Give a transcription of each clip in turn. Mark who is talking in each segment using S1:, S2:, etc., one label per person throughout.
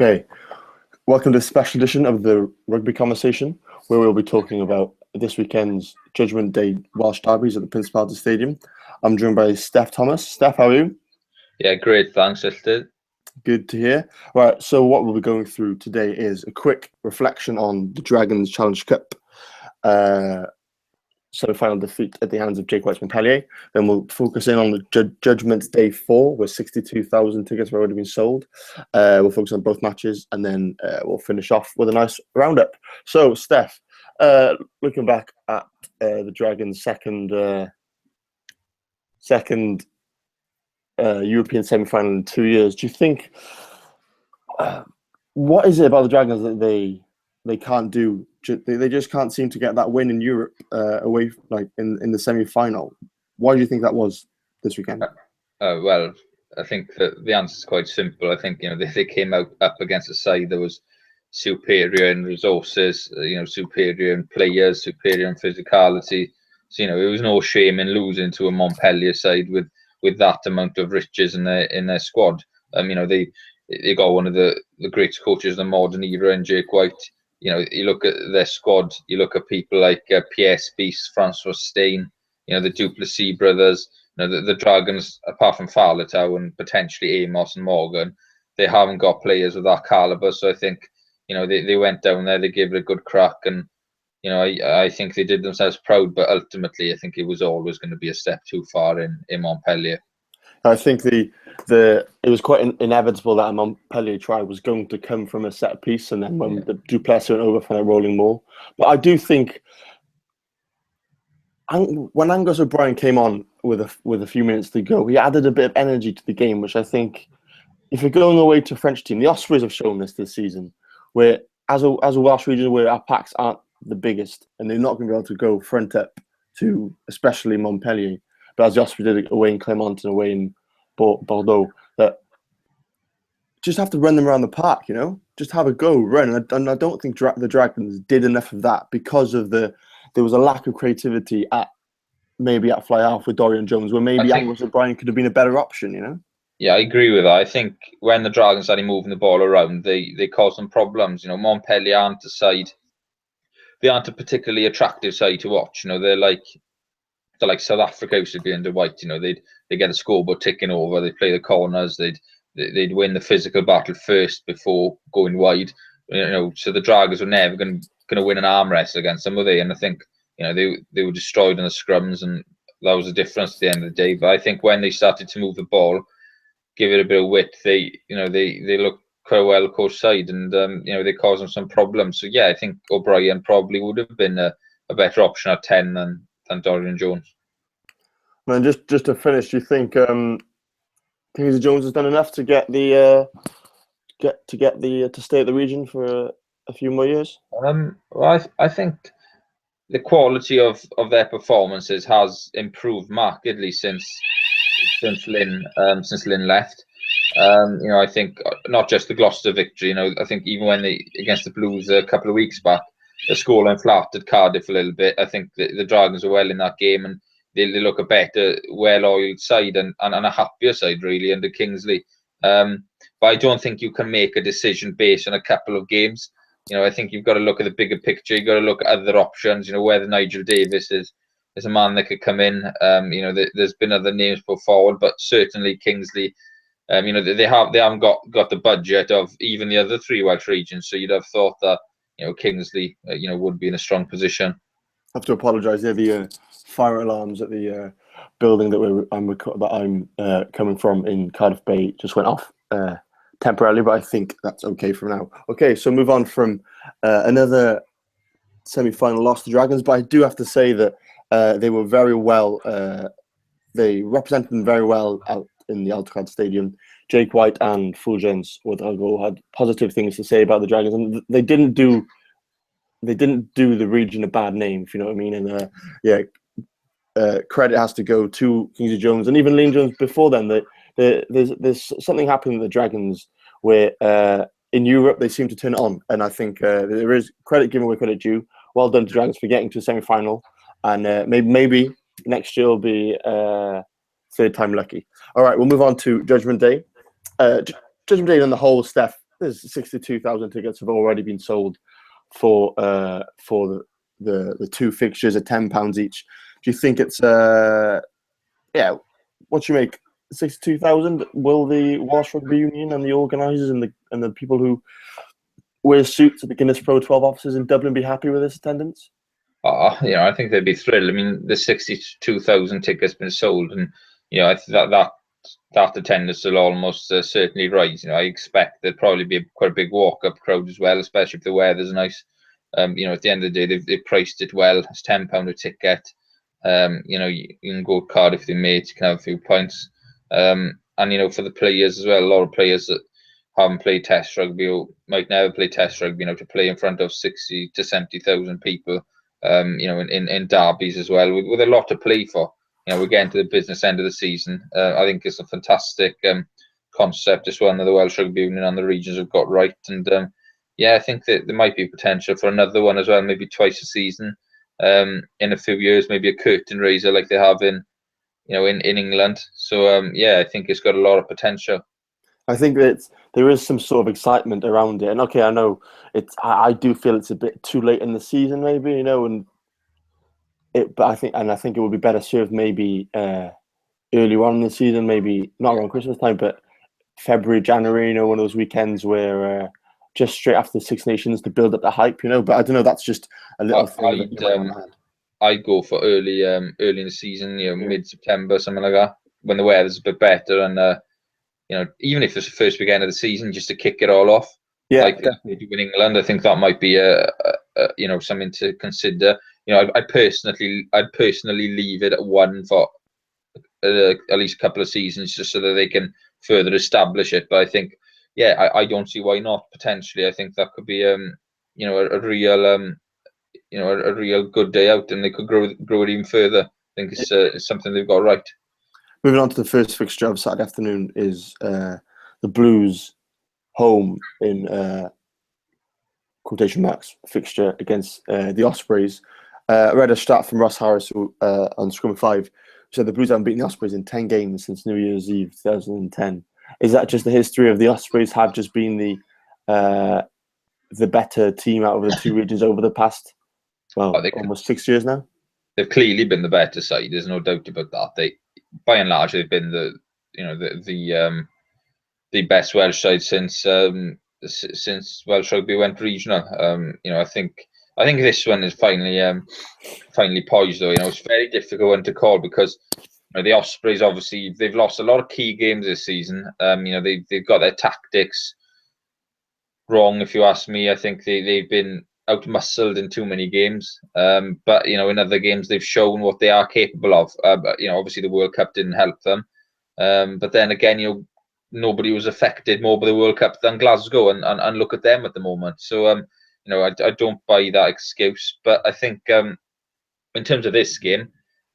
S1: Okay, welcome to this special edition of the Rugby Conversation, where we'll be talking about this weekend's Judgement Day Welsh derbies at the Principality Stadium. I'm joined by Steff Thomas. Steff, how are you?
S2: Yeah, great. Thanks, Illtud.
S1: Good to hear. Right, so what we'll be going through today is a quick reflection on the Dragons Challenge Cup semi-final defeat at the hands of Jake White's Montpellier. Then we'll focus in on the Judgement Day 4, where 62,000 tickets have already been sold. We'll focus on both matches, and then we'll finish off with a nice roundup. So, Steff, looking back at the Dragons' second European semi-final in 2 years, do you think what is it about the Dragons that they can't do? They just can't seem to get that win in Europe away, like in the semi-final. Why do you think that was this weekend?
S2: Well, I think that the answer is quite simple. I think they came out up against a side that was superior in resources, superior in players, superior in physicality. So it was no shame in losing to a Montpellier side with that amount of riches in their squad. They got one of the greatest coaches of the modern era in Jake White. You look at their squad, you look at people like Pierre Spies, Francois Stein, the Duplessis brothers, the Dragons, apart from Faletau and potentially Amos and Morgan, they haven't got players of that calibre. So I think, they went down there, they gave it a good crack, and, I think they did themselves proud, but ultimately I think it was always going to be a step too far in Montpellier.
S1: I think it was quite inevitable that a Montpellier try was going to come from a set piece, and then when the Duplessis went over from a rolling maul. But I do think when Angus O'Brien came on with a few minutes to go, he added a bit of energy to the game, which I think, if you're going away to a French team, the Ospreys have shown this season, where as a Welsh region where our packs aren't the biggest, and they're not going to be able to go front up to especially Montpellier. But as the Ospreys did away in Clermont and away in Bordeaux, that just have to run them around the park, just have a go, run. And I don't think the Dragons did enough of that because of there was a lack of creativity at fly half with Dorian Jones, where maybe Angus O'Brien could have been a better option,
S2: Yeah, I agree with that. I think when the Dragons started moving the ball around, they caused some problems. Montpellier aren't a side. They aren't a particularly attractive side to watch. They're like South Africa used to be under White. They get the scoreboard ticking over. They play the corners. They'd win the physical battle first before going wide. So the Dragons were never going to win an arm wrestle against them, were they? And I think they were destroyed in the scrums, and that was the difference at the end of the day. But I think when they started to move the ball, give it a bit of width, they look quite a well coached side, and they caused them some problems. So yeah, I think O'Brien probably would have been a better option at 10 than Dorian Jones.
S1: Man, just to finish, do you think Kingsley Jones has done enough to get to stay at the region for a few more years?
S2: Well, I think the quality of their performances has improved markedly since Lynn left. I think not just the Gloucester victory. I think even when they against the Blues a couple of weeks back, the scoreline flattered Cardiff a little bit. I think the Dragons are well in that game, and they look a better, well-oiled side and a happier side really under Kingsley. But I don't think you can make a decision based on a couple of games. I think you've got to look at the bigger picture. You've got to look at other options. Whether Nigel Davis is a man that could come in. There's been other names put forward, but certainly Kingsley. They haven't got the budget of even the other three Welsh regions. So you'd have thought that Kingsley would be in a strong position.
S1: I have to apologise. The fire alarms at the building that I'm coming from in Cardiff Bay just went off temporarily, but I think that's okay for now. Okay, so move on from another semi-final loss to Dragons, but I do have to say that they were very well. They represented them very well out in the Altcard Stadium. Jake White and Fulgence Ouedraogo had positive things to say about the Dragons, and they didn't do the region a bad name, if you know what I mean. And credit has to go to Kingsley Jones and even Liam Jones before then. There's something happening with the Dragons where in Europe they seem to turn it on, and I think there is credit given where credit due. Well done to Dragons for getting to a semi-final, and maybe next year will be third time lucky. All right, we'll move on to Judgement Day. Judgement Day on the whole, Steff, there's 62,000 tickets have already been sold for the two fixtures at £10 each. Do you think it's yeah? What do you make? 62,000? Will the Welsh Rugby Union and the organisers and the people who wear suits at the Guinness Pro 12 offices in Dublin be happy with this attendance?
S2: I think they'd be thrilled. I mean, the 62,000 tickets been sold, and I think that attendance will almost certainly rise. I expect there'd probably be quite a big walk-up crowd as well, especially if the weather's nice. At the end of the day, they've priced it well. It's £10 a ticket. You can go to Cardiff with your mates, you can have a few pints. And for the players as well, a lot of players that haven't played Test rugby or might never play Test rugby, to play in front of 60 to 70,000 people, in derbies as well, with a lot to play for. We're getting to the business end of the season. I think it's a fantastic concept. This one that the Welsh Rugby Union and the regions have got right, and I think that there might be potential for another one as well, maybe twice a season. In a few years, maybe a curtain raiser like they have in England. So I think it's got a lot of potential.
S1: I think that there is some sort of excitement around it, and okay, I know I do feel it's a bit too late in the season, maybe, but I think it would be better served maybe earlier on in the season, maybe not around Christmas time, but February, January. One of those weekends where just straight after the Six Nations to build up the hype. But I don't know. That's just a little thing that you might want to add.
S2: I'd go for early in the season, mid-September, something like that, when the weather's a bit better, and even if it's the first weekend of the season, just to kick it all off.
S1: Yeah,
S2: like they do in England. I think that might be something to consider. I'd personally leave it at one for at least a couple of seasons, just so that they can further establish it. But I think, I don't see why not. Potentially, I think that could be a real good day out, and they could grow it even further. I think it's something they've got right.
S1: Moving on to the first fixture of Saturday afternoon is the Blues home in quotation marks fixture against the Ospreys. I read a stat from Ross Harris on Scrum 5, who said the Blues haven't beaten the Ospreys in 10 games since New Year's Eve 2010. Is that just the history of the Ospreys have just been the better team out of the two regions over the past, almost 6 years now?
S2: They've clearly been the better side. There's no doubt about that. They, by and large, they've been the best Welsh side since Welsh Rugby went regional. I think this one is finally poised, though. It's a very difficult one to call because the Ospreys, obviously, they've lost a lot of key games this season. They've got their tactics wrong, if you ask me. I think they've been out-muscled in too many games. But in other games, they've shown what they are capable of. Obviously, the World Cup didn't help them. But then again, nobody was affected more by the World Cup than Glasgow, and look at them at the moment. So I don't buy that excuse. But I think in terms of this game,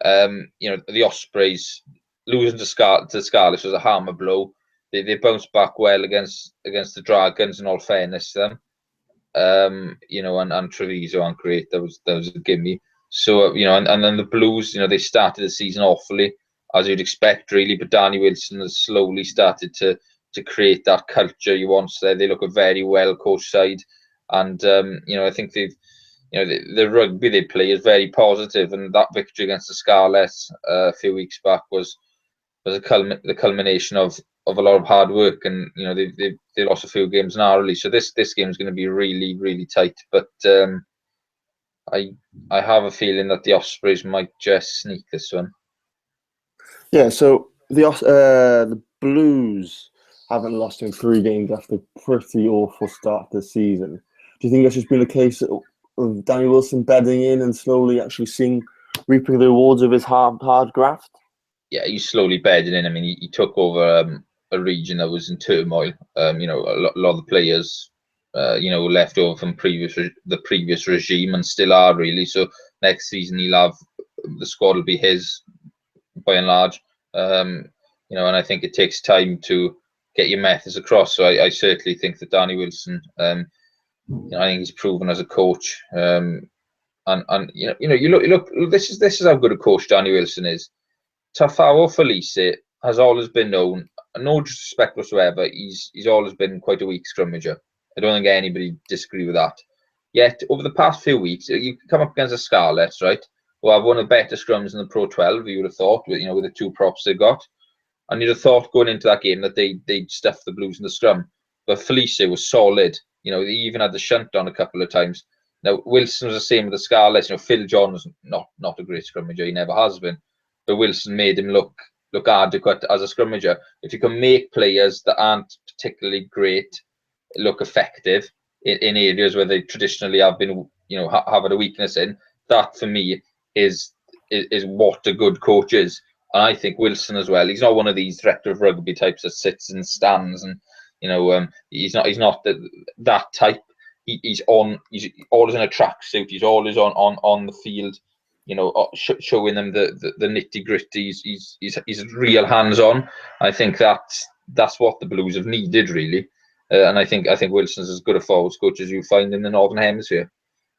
S2: the Ospreys losing to Scarlets was a hammer blow. They bounced back well against the Dragons, in all fairness to them. And Treviso aren't great. That was a gimme. So and then the Blues, they started the season awfully, as you'd expect, really. But Danny Wilson has slowly started to create that culture you want there. They look a very well coached side, and I think they've, the rugby they play is very positive, and that victory against the Scarlets a few weeks back was the culmination of a lot of hard work, and they lost a few games narrowly. So this game is going to be really, really tight. But I have a feeling that the Ospreys might just sneak this one.
S1: Yeah, so the Blues haven't lost in 3 games after a pretty awful start to the season. Do you think that's just been a case of Danny Wilson bedding in and slowly actually reaping the rewards of his hard graft? Yeah,
S2: he's slowly bedding in. I mean, he took over a region that was in turmoil. A lot of the players, left over from the previous regime, and still are, really. So next season the squad will be his, by and large. And I think it takes time to get your methods across. So I certainly think that Danny Wilson, I think he's proven as a coach. And you look. This is how good a coach Danny Wilson is. Tafao Felice has always been known no disrespect whatsoever, he's always been quite a weak scrummager. I don't think anybody disagree with that. Yet over the past few weeks, you come up against the Scarlets, right? Who have one of the better scrums in the Pro 12. You would have thought, with with the 2 props they got, and you'd have thought going into that game that they'd stuff the Blues in the scrum. But Felice was solid. They even had the shunt on a couple of times. Now Wilson was the same with the Scarlets. Phil John was not a great scrummager. He never has been. But Wilson made him look adequate as a scrummager. If you can make players that aren't particularly great look effective in areas where they traditionally have been, have had a weakness in, that for me is what a good coach is. And I think Wilson as well. He's not one of these director of rugby types that sits and stands, and he's not that type. He's always in a tracksuit. He's always on the field, showing them the nitty gritty. He's real hands on. I think that's what the Blues have needed really, and I think Wilson's as good a forwards coach as you find in the Northern Hemisphere.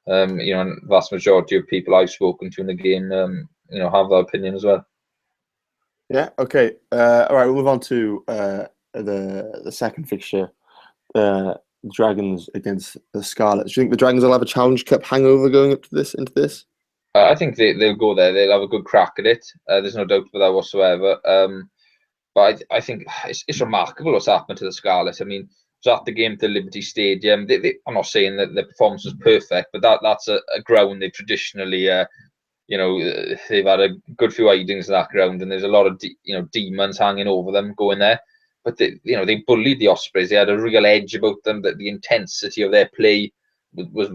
S2: And the vast majority of people I've spoken to in the game, have that opinion as well.
S1: Yeah. Okay. All right. We'll move on to the second fixture. The Dragons against the Scarlets. Do you think the Dragons will have a Challenge Cup hangover going into this?
S2: I think they'll go there. They'll have a good crack at it. There's no doubt about that whatsoever. But I think it's remarkable what's happened to the Scarlets. I mean, it was at the game at the Liberty Stadium. I'm not saying that the performance was perfect, but that's a ground they traditionally, they've had a good few hidings in that ground, and there's a lot of demons hanging over them going there. But they bullied the Ospreys. They had a real edge about them. That the intensity of their play was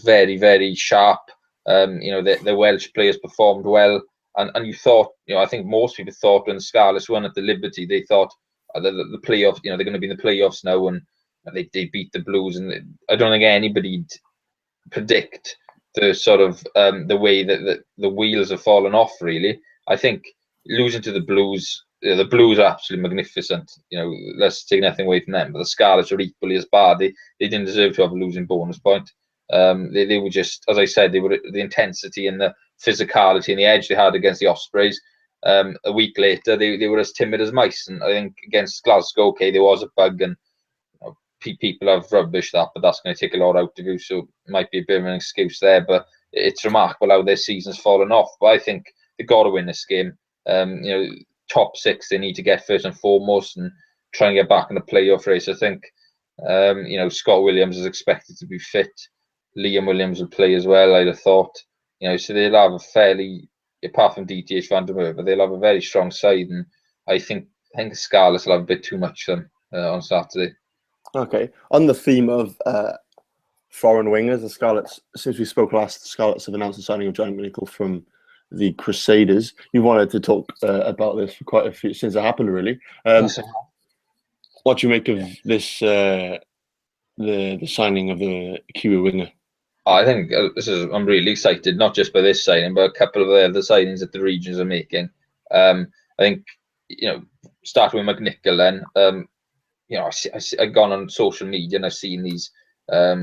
S2: very, very sharp. The Welsh players performed well, and you thought, I think most people thought when the Scarlets won at the Liberty, they thought the playoff, they're going to be in the playoffs now, and they beat the Blues. And I don't think anybody'd predict the sort of the way that the wheels have fallen off. Really, I think losing to the Blues. The Blues are absolutely magnificent. Let's take nothing away from them. But the Scarlets are equally as bad. They didn't deserve to have a losing bonus point. They were just, as I said, they were the intensity and the physicality and the edge they had against the Ospreys. A week later, they were as timid as mice. And I think against Glasgow, okay, there was a bug, and people have rubbish that, but that's going to take a lot out of you. So it might be a bit of an excuse there. But it's remarkable how their season's fallen off. But I think they've got to win this game. Top 6 they need to get first and foremost, and try and get back in the playoff race. I think Scott Williams is expected to be fit. Liam Williams will play as well, I'd have thought. So they'll have a fairly, apart from DTH Van der Merwe, but they'll have a very strong side, and I think the Scarlets will have a bit too much for them on Saturday.
S1: Okay. On the theme of foreign wingers, the Scarlets, since we spoke last, the Scarlets have announced the signing of Johnny McNicholl from the Crusaders. You wanted to talk about this for quite a few since it happened, really. What do you make of this, the signing of the Kiwi winger?
S2: I think I'm really excited, not just by this signing, but a couple of the other signings that the regions are making. I think, starting with McNicholl then, I've gone on social media and I've seen these, I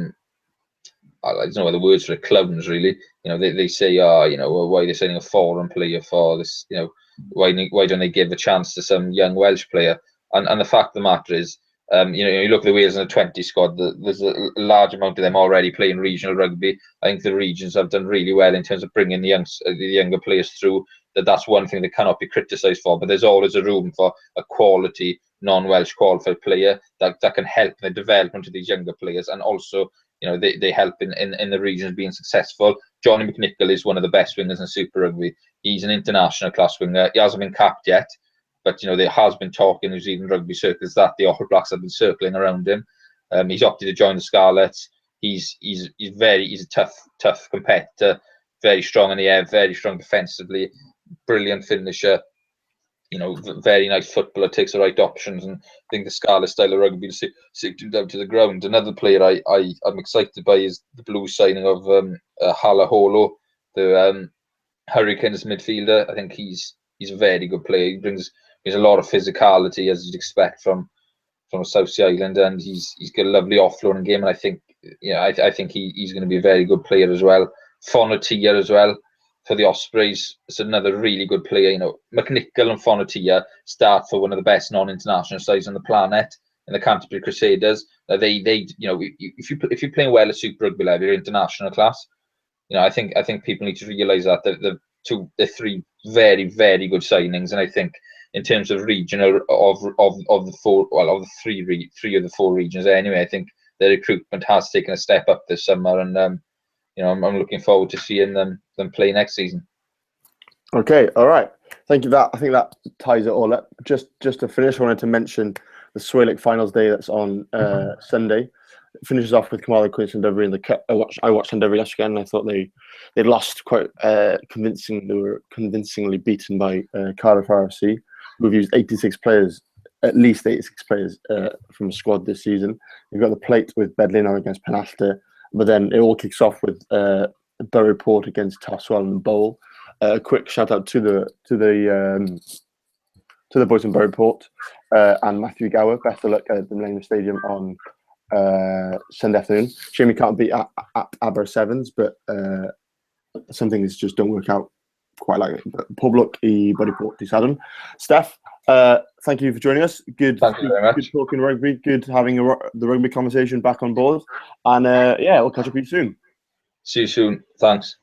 S2: don't know what the words for it, clowns really. They say, why are they signing a foreign player for this? Why don't they give a chance to some young Welsh player? And the fact of the matter is, you look at the Wales in the 20 squad. There's a large amount of them already playing regional rugby. I think the regions have done really well in terms of bringing the younger players through. That's one thing that cannot be criticised for. But there's always a room for a quality non-Welsh qualified player that can help the development of these younger players, and also they help in the regions being successful. Johnny McNicholl is one of the best wingers in Super Rugby. He's an international class winger. He hasn't been capped yet, but there has been talk in New Zealand rugby circles that the All Blacks have been circling around him. He's opted to join the Scarlets. He's a tough competitor, very strong in the air, very strong defensively, brilliant finisher. Very nice footballer, takes the right options, and I think the Scarlet style of rugby to suit him down to the ground. Another player I'm excited by is the Blues signing of Halaholo, the Hurricanes midfielder. I think he's a very good player. He brings a lot of physicality, as you'd expect from a South Sea Island, and he's got a lovely offloading game. And I think I think he's going to be a very good player as well. Fonatia as well. for the Ospreys, it's another really good player. You know, McNichol and Fonatia start for one of the best non-international sides on the planet in the Canterbury Crusaders. They you know, if you're playing well at Super Rugby level, you're international class. You know, I think people need to realise that the three very, very good signings, and I think in terms of regional of the four, well, of the three of the four regions anyway, I think the recruitment has taken a step up this summer, and you know, I'm looking forward to seeing them play next season.
S1: Okay, all right. Thank you. I think that ties it all up. Just to finish, I wanted to mention the Swaylick Finals Day that's on Sunday. It finishes off with Kamala Quince and Llundainry in the cup. I watched Llundainry yesterday, and I thought they lost quite convincing. They were convincingly beaten by Cardiff RFC, who've used 86 players, at least 86 players from the squad this season. You've got the plate with Bedlino against Penafter, but then it all kicks off with Buryport against Tarswell and Bowl. A quick shout out to the boys in Buryport and Matthew Gower. Best of luck at the Millennium Stadium on Sunday afternoon. Shame you can't be at Aber Sevens, but some things just don't work out quite like it. But Public I Buryport Sadden. Steff, thank you for joining us.
S2: Thank you very much.
S1: Good talking rugby. Good having the rugby conversation back on board. And yeah, we'll catch up with you soon.
S2: See you soon. Thanks.